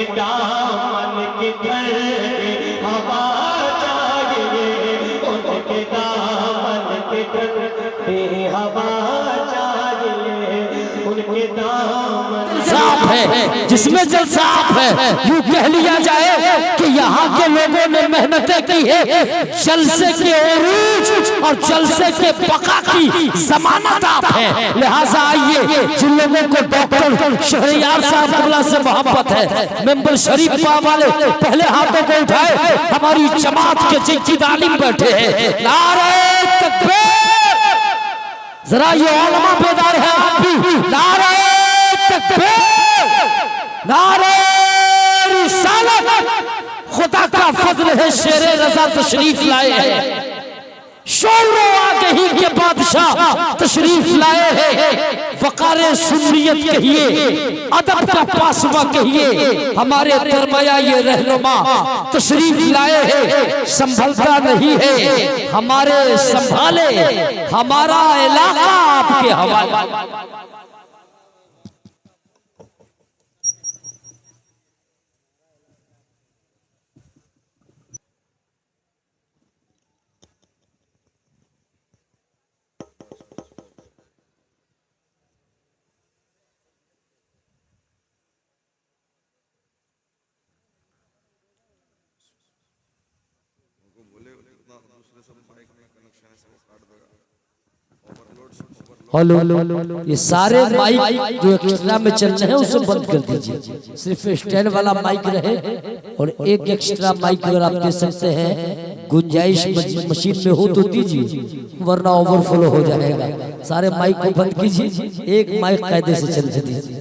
दामन के घर हवा चाहिए, उनके दामन के घर हवा चाहिए, उनके दामन साफ है, जिसमें जल साफ है। यूं कह लिया जाए कि यहाँ के लोगों ने मेहनतें की है, जलसे के उरूज और जलसे के बका की जमानत आप है। लिहाजा आइए, जिन लोगों को डॉक्टर शहरियार साहब कबला से मोहब्बत है, मेंबर शरीफ पाव वाले पहले हाथों को उठाए। हमारी जमात के जिनकी आलिम बैठे हैं, नारे तकबीर। जरा ये उलमा बेदार है, आप भी नारे तकबीर, नारे रिसालत। खुदा का फजल है, शेरे रजा तशरीफ लाए हैं, शोरो आगही के बादशाह तशरीफ लाए हैं। वकारे सुन्नियत कहिए, अदब का पासवा कहिए, हमारे दरमिया ये रहनुमा तशरीफ लाए हैं। संभलता नहीं है हमारे संभाले, हमारा इलाका आपके हवाले। हेलो, ये सारे माइक जो एक्स्ट्रा में चल रहे हैं उसे बंद कर दीजिए, सिर्फ स्टैंड वाला माइक रहे। और एक एक्स्ट्रा माइक अगर आप दे सकते हैं, गुंजाइश मशीन में हो तो दीजिए, वरना ओवरफ्लो हो जाएगा। सारे माइक को बंद कीजिए, एक माइक कायदे से चलने दीजिए।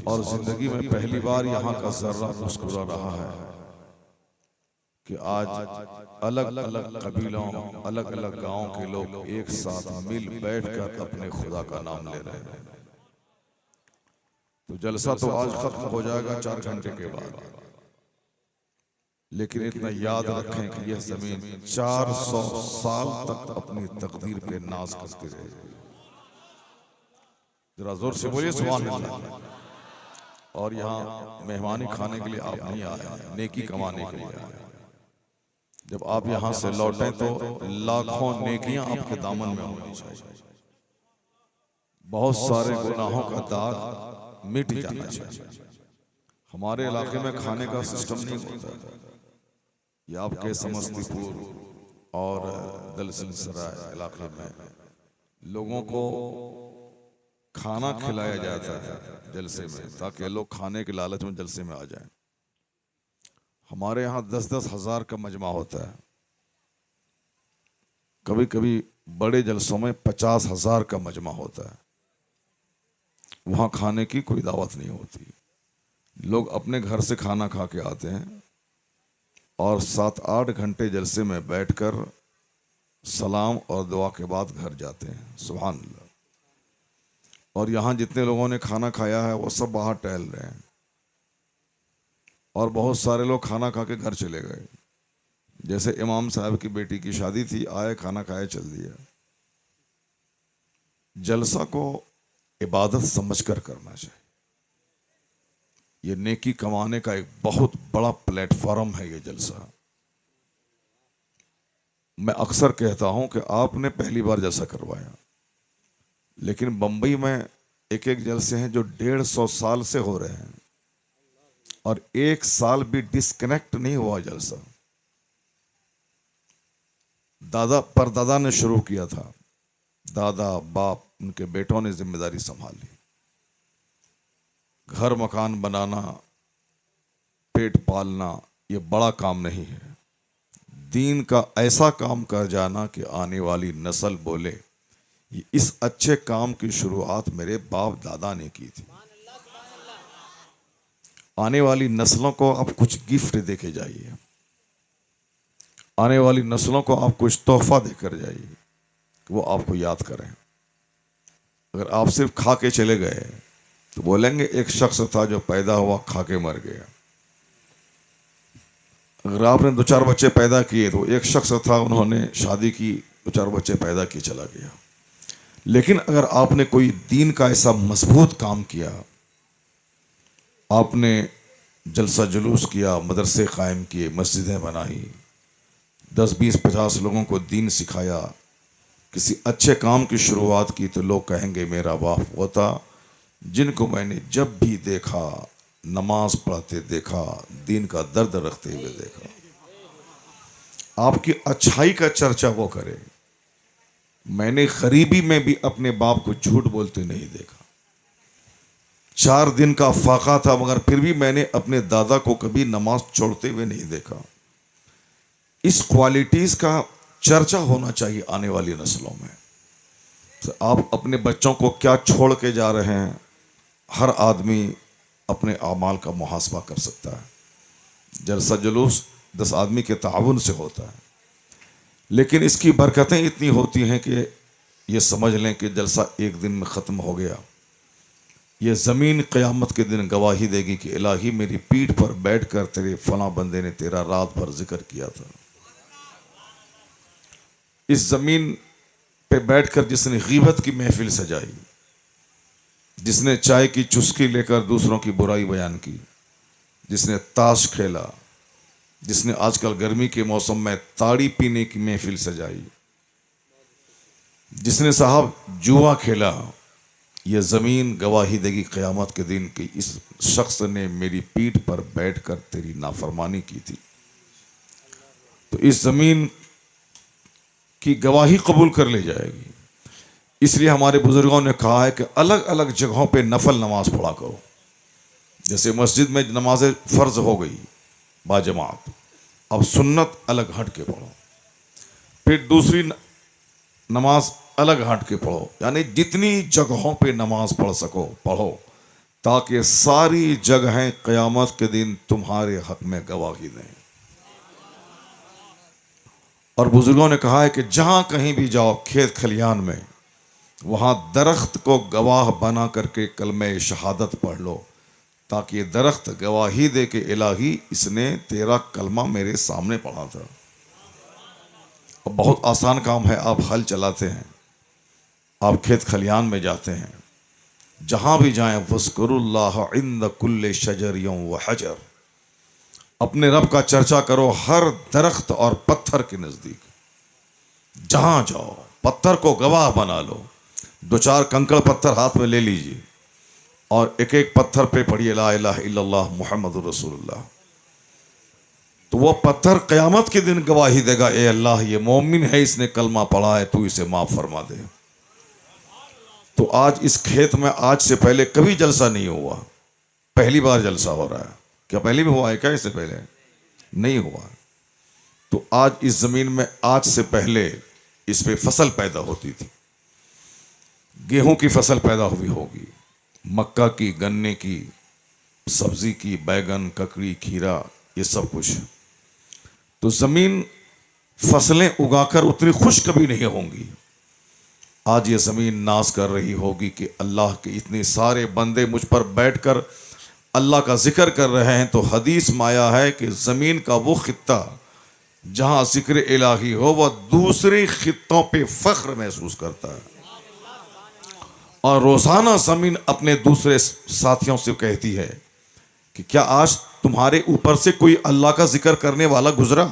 और जिंदगी में पहली बार यहाँ का जर्रा मुस्कुरा रहा है कि आज अलग अलग कबीलों, अलग अलग गांव के लोग एक साथ मिल बैठकर अपने खुदा का नाम ले रहे हैं। तो जलसा तो आज खत्म हो जाएगा 4 घंटे के बाद, लेकिन इतना याद रखें कि यह जमीन 400 साल तक अपनी तकदीर पे नाज करती रहेगी। जरा जोर से बोलिए सुभान अल्लाह। और यहाँ मेहमानी खाने के लिए आप नहीं आए, नेकी कमाने के लिए आए। जब आप यहाँ से लौटें तो लाखों नेकियां आपके दामन में होनी चाहिए, बहुत सारे गुनाहों का दाग मिट जाना चाहिए। हमारे इलाके में खाने का सिस्टम नहीं होता। ये आपके समस्तीपुर और दलसिंह सराय इलाके में लोगों को खाना खिलाया जाता है जलसे में, ताकि लोग खाने के लालच में जलसे में आ जाएं। हमारे यहाँ 10-10 हज़ार का मजमा होता है, कभी कभी बड़े जलसों में 50,000 का मजमा होता है। वहाँ खाने की कोई दावत नहीं होती, लोग अपने घर से खाना खा के आते हैं और 7-8 घंटे जलसे में बैठकर सलाम और दुआ के बाद घर जाते हैं। सुभान अल्लाह। और यहाँ जितने लोगों ने खाना खाया है वो सब बाहर टहल रहे हैं, और बहुत सारे लोग खाना खा के घर चले गए। जैसे इमाम साहब की बेटी की शादी थी, आए खाना खाए चल दिया। जलसा को इबादत समझकर करना चाहिए। ये नेकी कमाने का एक बहुत बड़ा प्लेटफॉर्म है ये जलसा। मैं अक्सर कहता हूं कि आपने पहली बार जलसा करवाया, लेकिन बंबई में एक जलसे हैं जो 150 साल से हो रहे हैं, और 1 साल भी डिस्कनेक्ट नहीं हुआ जलसा। दादा परदादा ने शुरू किया था, दादा बाप उनके बेटों ने जिम्मेदारी संभाली। घर मकान बनाना, पेट पालना ये बड़ा काम नहीं है। दीन का ऐसा काम कर जाना कि आने वाली नस्ल बोले इस अच्छे काम की शुरुआत मेरे बाप दादा ने की थी। आने वाली नस्लों को आप कुछ गिफ्ट देके जाइए, आने वाली नस्लों को आप कुछ तोहफा देकर जाइए, वो आपको याद करें। अगर आप सिर्फ खा के चले गए तो बोलेंगे एक शख्स था जो पैदा हुआ खा के मर गया। अगर आपने 2-4 बच्चे पैदा किए तो एक शख्स था, उन्होंने शादी की, 2-4 बच्चे पैदा किए, चला गया। लेकिन अगर आपने कोई दीन का ऐसा मजबूत काम किया, आपने जलसा जुलूस किया, मदरसे कायम किए, मस्जिदें बनाई, 10, 20, 50 लोगों को दीन सिखाया, किसी अच्छे काम की शुरुआत की, तो लोग कहेंगे मेरा बाप वो था जिनको मैंने जब भी देखा नमाज पढ़ते देखा, दीन का दर्द रखते हुए देखा। आपकी अच्छाई का चर्चा वो करे। मैंने गरीबी में भी अपने बाप को झूठ बोलते नहीं देखा। 4 दिन का फाका था मगर फिर भी मैंने अपने दादा को कभी नमाज छोड़ते हुए नहीं देखा। इस क्वालिटीज का चर्चा होना चाहिए आने वाली नस्लों में। तो आप अपने बच्चों को क्या छोड़ के जा रहे हैं, हर आदमी अपने आमाल का मुहासबा कर सकता है। जलसा जुलूस 10 आदमी के ताउन से होता है, लेकिन इसकी बरकतें इतनी होती हैं कि ये समझ लें कि जलसा एक दिन में ख़त्म हो गया। ये ज़मीन क़यामत के दिन गवाही देगी कि इलाही मेरी पीठ पर बैठकर तेरे फलां बंदे ने तेरा रात भर जिक्र किया था। इस ज़मीन पे बैठकर जिसने गीबत की महफिल सजाई, जिसने चाय की चुस्की लेकर दूसरों की बुराई बयान की, जिसने ताश खेला, जिसने आजकल गर्मी के मौसम में ताड़ी पीने की महफिल सजाई, जिसने साहब जुआ खेला, यह ज़मीन गवाही देगी क़यामत के दिन कि इस शख्स ने मेरी पीठ पर बैठकर तेरी नाफरमानी की थी। तो इस ज़मीन की गवाही कबूल कर ली जाएगी। इसलिए हमारे बुजुर्गों ने कहा है कि अलग अलग जगहों पे नफल नमाज पढ़ा करो। जैसे मस्जिद में नमाज फ़र्ज हो गई बाजमात, अब सुन्नत अलग हट के पढ़ो, फिर दूसरी नमाज अलग हट के पढ़ो। यानी जितनी जगहों पे नमाज पढ़ सको पढ़ो, ताकि सारी जगहें क़यामत के दिन तुम्हारे हक में गवाही दें। और बुजुर्गों ने कहा है कि जहाँ कहीं भी जाओ खेत खलियान में, वहाँ दरख्त को गवाह बना करके कलमे शहादत पढ़ लो, ताकि ये दरख्त गवाही दे के इलाही इसने तेरा कलमा मेरे सामने पढ़ा था। अब बहुत आसान काम है, आप हल चलाते हैं, आप खेत खलियान में जाते हैं, जहाँ भी जाएं वज़्कुरुल्लाह इंद कुल्ले शजरियों व हजर, अपने रब का चर्चा करो हर दरख्त और पत्थर के नज़दीक। जहाँ जाओ पत्थर को गवाह बना लो। 2-4 कंकड़ पत्थर हाथ में ले लीजिए और एक एक पत्थर पे पढ़िए ला इलाहा इल्लल्लाह मुहम्मदुर रसूलुल्लाह। तो वो पत्थर क़यामत के दिन गवाही देगा, ए अल्लाह ये मोमिन है, इसने कलमा पढ़ा है, तू इसे माफ़ फरमा दे। तो आज इस खेत में आज से पहले कभी जलसा नहीं हुआ, पहली बार जलसा हो रहा है। क्या पहले भी हुआ है क्या? इससे पहले नहीं हुआ। तो आज इस ज़मीन में आज से पहले इस पे फसल पैदा होती थी, गेहूं की फसल पैदा हुई होगी, मक्का की, गन्ने की, सब्जी की, बैगन, ककड़ी, खीरा, ये सब कुछ। तो ज़मीन फसलें उगाकर उतनी खुश कभी नहीं होंगी। आज ये ज़मीन नाज कर रही होगी कि अल्लाह के इतने सारे बंदे मुझ पर बैठकर अल्लाह का जिक्र कर रहे हैं। तो हदीस में आया है कि ज़मीन का वो खित्ता जहाँ जिक्र इलाही हो, वह दूसरे खित्तों पे फ़ख्र महसूस करता है। और रोज़ाना ज़मीन अपने दूसरे साथियों से कहती है कि क्या आज तुम्हारे ऊपर से कोई अल्लाह का जिक्र करने वाला गुजरा?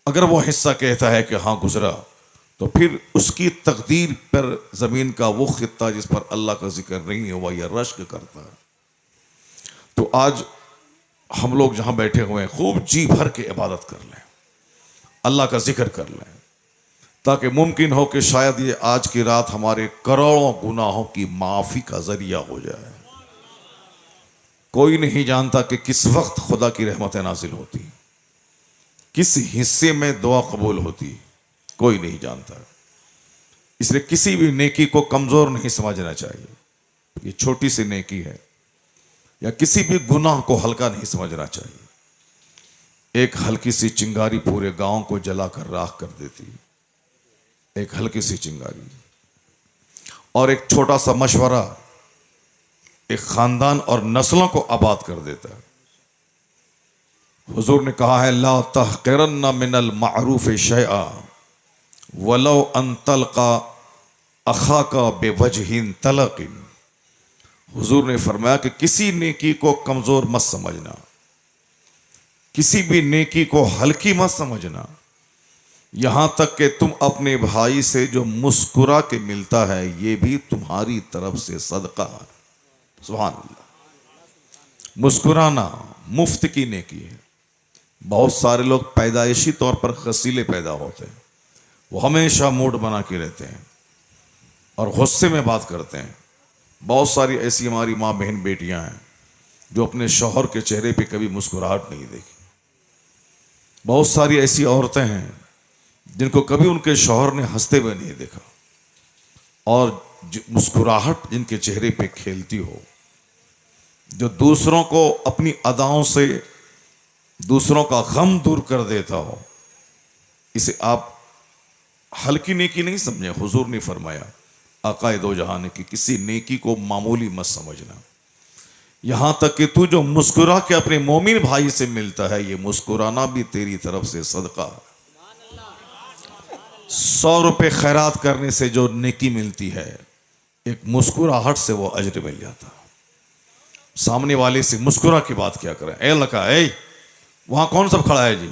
अगर वो हिस्सा कहता है कि हाँ गुजरा, तो फिर उसकी तकदीर पर ज़मीन का वो खित्ता जिस पर अल्लाह का जिक्र नहीं हुआ यह रश्क करता है। तो आज हम लोग जहाँ बैठे हुए हैं खूब जी भर के इबादत कर लें, अल्लाह का जिक्र कर लें, ताकि मुमकिन हो कि शायद ये आज की रात हमारे करोड़ों गुनाहों की माफ़ी का ज़रिया हो जाए। कोई नहीं जानता कि किस वक्त खुदा की रहमतें नाजिल होती, किस हिस्से में दुआ कबूल होती, कोई नहीं जानता। इसलिए किसी भी नेकी को कमज़ोर नहीं समझना चाहिए। ये छोटी सी नेकी है, या किसी भी गुनाह को हल्का नहीं समझना चाहिए। एक हल्की सी चिंगारी पूरे गांव को जलाकर राख कर देती, एक हल्की सी चिंगारी। और एक छोटा सा मशवरा एक खानदान और नस्लों को आबाद कर देता है। हुजूर ने कहा है ला तहक़िरन्ना मिनल मारूफ़ शैआ वलो अन तल्क़ा अख़ाका बेवजहिन तलक़िन। हुजूर ने फरमाया कि किसी नेकी को कमज़ोर मत समझना, किसी भी नेकी को हल्की मत समझना, यहाँ तक कि तुम अपने भाई से जो मुस्कुरा के मिलता है ये भी तुम्हारी तरफ से सदका है। सुभान अल्लाह। मुस्कुराना मुफ्त की नेकी है। बहुत सारे लोग पैदाइशी तौर पर खसीले पैदा होते हैं, वो हमेशा मूड बना के रहते हैं और गुस्से में बात करते हैं। बहुत सारी ऐसी हमारी माँ बहन बेटियां हैं जो अपने शौहर के चेहरे पे कभी मुस्कुराहट नहीं देखी। बहुत सारी ऐसी औरतें हैं जिनको कभी उनके शौहर ने हंसते हुए नहीं देखा और मुस्कुराहट जिनके चेहरे पे खेलती हो, जो दूसरों को अपनी अदाओं से दूसरों का गम दूर कर देता हो, इसे आप हल्की नेकी नहीं समझे। हुजूर ने फरमाया आकाए दो जहां ने कि किसी नेकी को मामूली मत समझना, यहां तक कि तू जो मुस्कुरा के अपने मोमिन भाई से मिलता है ये मुस्कुराना भी तेरी तरफ से सदका है। 100 रुपए खैरात करने से जो नेकी मिलती है, एक मुस्कुराहट से वो अजर मिल जाता है। सामने वाले से मुस्कुरा की बात क्या करें, ए लका ए वहां कौन सब खड़ा है जी,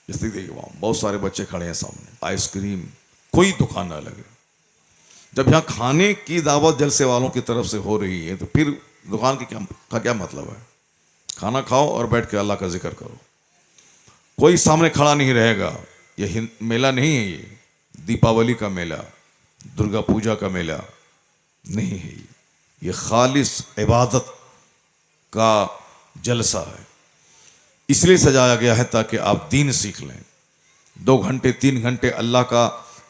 जैसे देखिए वहां बहुत सारे बच्चे खड़े हैं सामने, आइसक्रीम कोई दुकान ना लगे। जब यहाँ खाने की दावत जलसे वालों की तरफ से हो रही है तो फिर दुकान की क्या मतलब है। खाना खाओ और बैठ के अल्लाह का जिक्र करो। कोई सामने खड़ा नहीं रहेगा। ये मेला नहीं है, ये दीपावली का मेला, दुर्गा पूजा का मेला नहीं है, ये खालिस इबादत का जलसा है। इसलिए सजाया गया है ताकि आप दीन सीख लें, 2 घंटे 3 घंटे अल्लाह का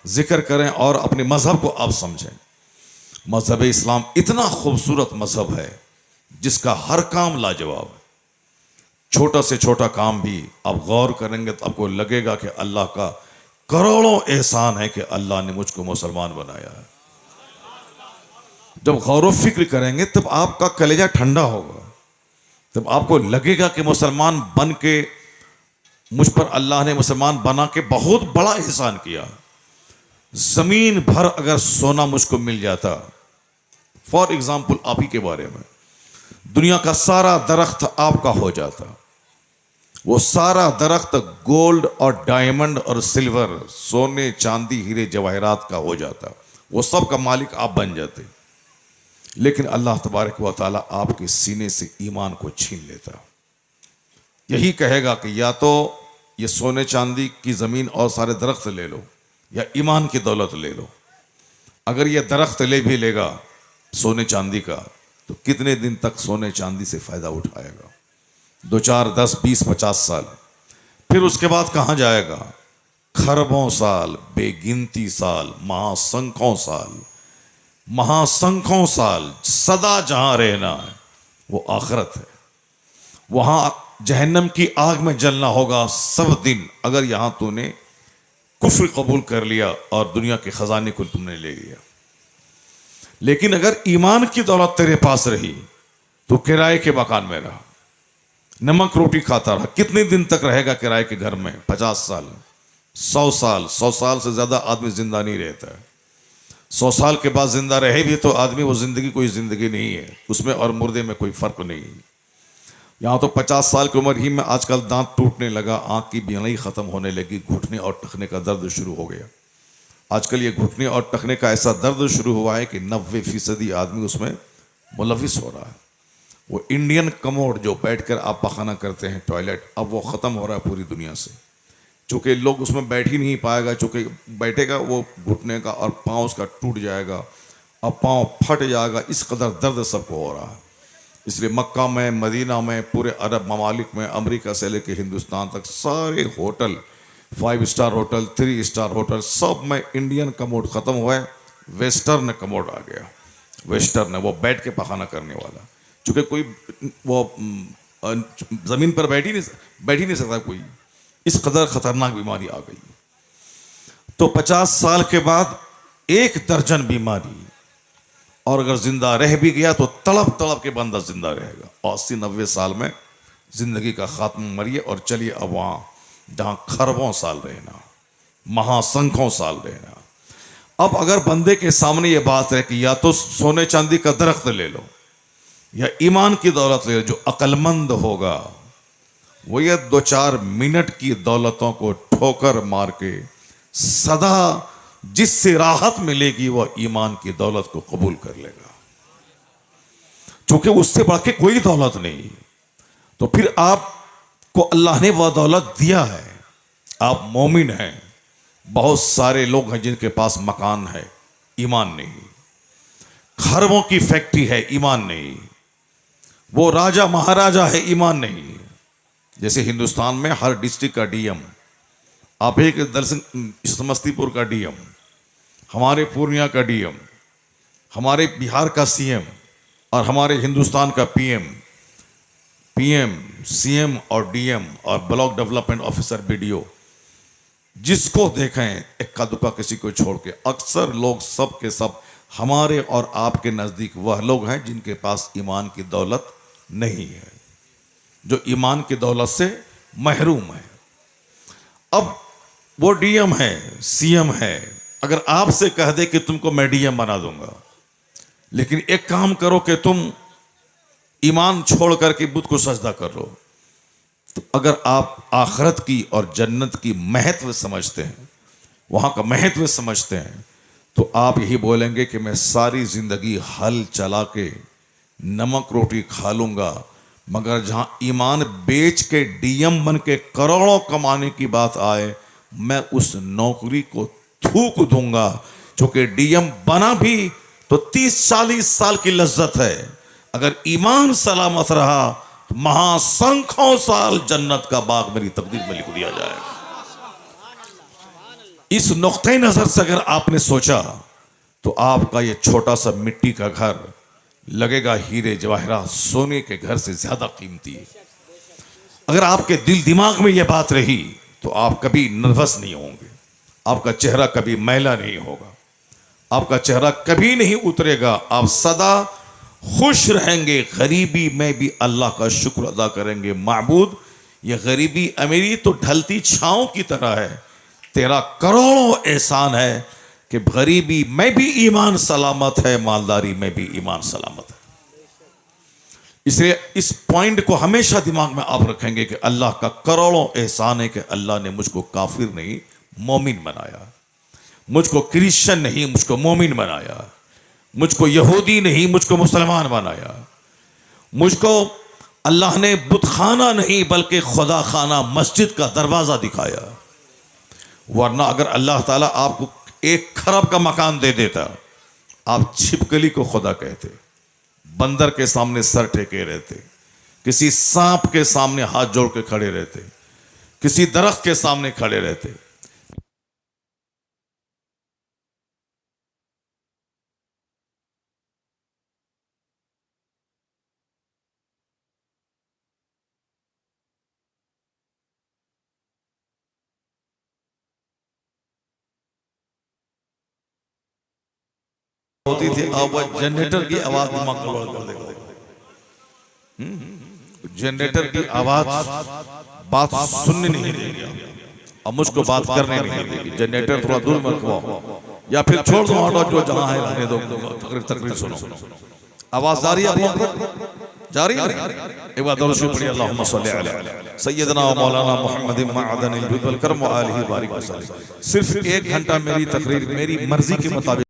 जिक्र करें और अपने मजहब को आप समझें। मजहब इस्लाम इतना खूबसूरत मजहब है जिसका हर काम लाजवाब है। छोटा से छोटा काम भी आप गौर करेंगे तो आपको लगेगा कि अल्लाह का करोड़ों एहसान है कि अल्लाह ने मुझको मुसलमान बनाया है। जब गौर व फिक्र करेंगे तब आपका कलेजा ठंडा होगा, तब आपको लगेगा कि मुसलमान बन के मुझ पर अल्लाह ने मुसलमान बना के बहुत बड़ा एहसान किया। जमीन भर अगर सोना मुझको मिल जाता, फॉर एग्जाम्पल आप ही के बारे में, दुनिया का सारा दरख्त आपका हो जाता, वो सारा दरख्त गोल्ड और डायमंड और सिल्वर, सोने चांदी हीरे जवाहरात का हो जाता, वो सब का मालिक आप बन जाते। लेकिन अल्लाह तबारक व तआला आपके सीने से ईमान को छीन लेता। यही कहेगा कि या तो ये सोने चांदी की ज़मीन और सारे दरख्त ले लो या ईमान की दौलत ले लो। अगर ये दरख्त ले भी लेगा सोने चांदी का तो कितने दिन तक सोने चांदी से फ़ायदा उठाएगा? 2, 4, 10, 20, 50 साल। फिर उसके बाद कहाँ जाएगा? खरबों साल, बेगिनती साल, महासंख्यों साल सदा जहां रहना है वो आखिरत है। वहां जहन्नम की आग में जलना होगा सब दिन, अगर यहां तूने कुफ्र कबूल कर लिया और दुनिया के खजाने को तुमने ले लिया। लेकिन अगर ईमान की दौलत तेरे पास रही तो किराए के मकान में रहा, नमक रोटी खाता रहा। कितने दिन तक रहेगा किराए के घर में? 50 साल, 100 साल। 100 साल से ज्यादा आदमी जिंदा नहीं रहता है। 100 साल के बाद जिंदा रहे भी तो आदमी वो जिंदगी कोई जिंदगी नहीं है, उसमें और मुर्दे में कोई फर्क नहीं। यहाँ तो 50 साल की उम्र ही में आजकल दांत टूटने लगा, आंख की बीमारी खत्म होने लगी, घुटने और टखने का दर्द शुरू हो गया। आजकल ये घुटने और टखने का ऐसा दर्द शुरू हुआ है कि 90% आदमी उसमें मुलविस हो रहा है। वो इंडियन कमोड जो बैठकर आप पखाना करते हैं टॉयलेट, अब वो ख़त्म हो रहा है पूरी दुनिया से। चूँकि लोग उसमें बैठ ही नहीं पाएगा, चूँकि बैठेगा वो घुटने का और पाँव उसका टूट जाएगा और पाँव फट जाएगा, इस कदर दर्द सबको हो रहा है। इसलिए मक्का में, मदीना में, पूरे अरब ममालिक में, अमेरिका से लेकर हिंदुस्तान तक सारे hotel, 5 star hotel, 3 star hotel, सब में इंडियन कमोड ख़त्म हुआ है, वेस्टर्न कमोड आ गया। वेस्टर्न है वो बैठ के पखाना करने वाला, चूँकि कोई वो ज़मीन पर बैठ ही नहीं सकता कोई, इस कदर ख़तरनाक बीमारी आ गई। तो 50 साल के बाद 1 दर्जन बीमारी और अगर जिंदा रह भी गया तो तड़प तड़प के बंदा जिंदा रहेगा। 80-90 साल में जिंदगी का खात्मा मरिए और चलिए अब वहां जहां खरबों साल रहना, महासंख्यों साल रहना। अब अगर बंदे के सामने ये बात है कि या तो सोने चांदी का दरख्त ले लो या ईमान की दौलत ले लो, जो अक्लमंद होगा वो ये 2-4 मिनट की दौलतों को ठोकर मार के सदा जिससे राहत मिलेगी वह ईमान की दौलत को कबूल कर लेगा, क्योंकि उससे बढ़ के कोई दौलत नहीं। तो फिर आपको अल्लाह ने वह दौलत दिया है, आप मोमिन हैं। बहुत सारे लोग हैं जिनके पास मकान है, ईमान नहीं। खरबों की फैक्ट्री है, ईमान नहीं। वो राजा महाराजा है, ईमान नहीं। जैसे हिंदुस्तान में हर डिस्ट्रिक्ट का डीएम, आप एक दर्शन समस्तीपुर का डीएम, हमारे पूर्णिया का डीएम, हमारे बिहार का सीएम और हमारे हिंदुस्तान का पीएम, सीएम और डीएम और ब्लॉक डेवलपमेंट ऑफिसर, बीडीओ, जिसको देखें इक्का दुक्का किसी को छोड़ के अक्सर लोग सब के सब हमारे और आपके नज़दीक वह लोग हैं जिनके पास ईमान की दौलत नहीं है, जो ईमान की दौलत से महरूम है। अब वो डीएम है, सीएम है, अगर आपसे कह दे कि तुमको मैं डीएम बना दूंगा, लेकिन एक काम करो कि तुम ईमान छोड़ करके बुत को सजदा करो, तो अगर आप आखिरत की और जन्नत की महत्व समझते हैं, वहां का महत्व समझते हैं, तो आप यही बोलेंगे कि मैं सारी जिंदगी हल चला के नमक रोटी खा लूंगा, मगर जहां ईमान बेच के डीएम बन के करोड़ों कमाने की बात आए, मैं उस नौकरी को थूक दूंगा। क्योंकि डीएम बना भी तो 30-40 साल की लज्जत है, अगर ईमान सलामत रहा तो महासंख्यों साल जन्नत का बाग मेरी तकदीर में लिख दिया जाएगा। इस नुक्ते नजर से अगर आपने सोचा तो आपका ये छोटा सा मिट्टी का घर लगेगा हीरे जवाहरात सोने के घर से ज्यादा कीमती। अगर आपके दिल दिमाग में यह बात रही तो आप कभी नर्वस नहीं होंगे, आपका चेहरा कभी मैला नहीं होगा, आपका चेहरा कभी नहीं उतरेगा, आप सदा खुश रहेंगे। गरीबी में भी अल्लाह का शुक्र अदा करेंगे, माबूद ये गरीबी अमीरी तो ढलती छांव की तरह है, तेरा करोड़ों एहसान है कि गरीबी में भी ईमान सलामत है, मालदारी में भी ईमान सलामत है। इसलिए इस पॉइंट को हमेशा दिमाग में आप रखेंगे कि अल्लाह का करोड़ों एहसान है कि अल्लाह ने मुझको काफिर नहीं मोमिन बनाया, मुझको क्रिश्चियन नहीं मुझको मोमिन बनाया, मुझको यहूदी नहीं मुझको मुसलमान बनाया, मुझको अल्लाह ने बुतखाना नहीं बल्कि खुदा खाना मस्जिद का दरवाजा दिखाया। वरना अगर अल्लाह ताला आपको 1 खरब का मकान दे देता, आप छिपकली को खुदा कहते, बंदर के सामने सर टेके रहते, किसी सांप के सामने हाथ जोड़ के खड़े रहते, किसी दरख्त के सामने खड़े रहते। होती थी, अब वह जनरेटर की आवाज दिमाग गड़बड़ कर देगा। जनरेटर की आवाज बात सुनने नहीं देगी, अब मुझको बात करने नहीं देगी। जनरेटर थोड़ा दूर में रखवाओ या फिर छोड़ दो ऑटो, जो जहां है रहने दो, तकरीर सुनो। आवाज जा रही है आप लोग, जा रही है? एक बार दरूद शरीफ पढ़िए, अल्लाहुम्मा सल्ली अला सय्यदना व मौलाना मुहम्मदिन मअदनिल जुद वल करम व आलिहि बारिक वसल्लम। सिर्फ 1 घंटा मेरी तकरीर मेरी मर्जी के मुताबिक